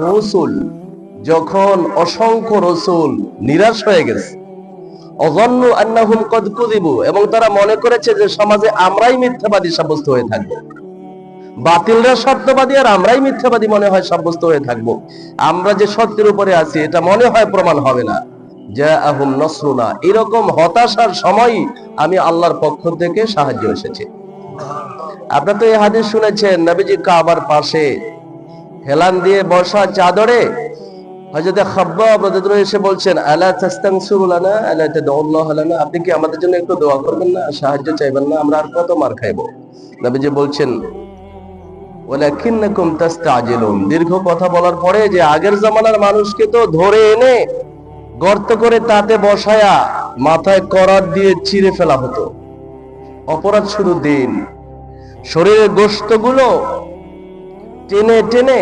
রসুল, যখন অসংখ্য রসুল নিরাশ হয়ে গেছে, অযন্নু আন্নাহুম কদ কুযিবু, এবং তারা মনে করেছে যে সমাজে আমরাই মিথ্যাবাদী সাব্যস্ত হয়ে থাকবো, বাতিলরা সত্যবাদী আর আমরাই মিথ্যাবাদী মনে হয় সাব্যস্ত হয়ে থাকবো, আমরা যে সত্যের উপরে আছি এটা মনে হয় প্রমাণ হবে না। জাআহুম নসরুনা, এরকম হতাশার সময় আমি আল্লাহর পক্ষ থেকে সাহায্য এসেছে। আপনারা তো এই হাদিস শুনেছেন, নবীজি কাবার পাশে হেলান দিয়ে বসা চাদরে হযরত খাব্বাব রাদিয়াল্লাহু আনহু এসে বলছেন, আলা তাস্তানসিরু লানা আলা তাদউল্লাহ লানা, আপনি কি আমাদের জন্য একটু দোয়া করবেন না, সাহায্য চাইবেন না, আমরা আর কত মার খাইবো। নবীজি বলছেন, ওয়ালাকিন্নাকুম তাস্তাজিলুন, দীর্ঘ কথা বলার পরে যে আগের জামানার মানুষকে তো ধরে এনে গর্ত করে তাতে বসায়া মাথায় করাত দিয়ে চিরে ফেলা হতো। অপরাধ শুধু দিন, শরীরের গোশতগুলো টেনে টেনে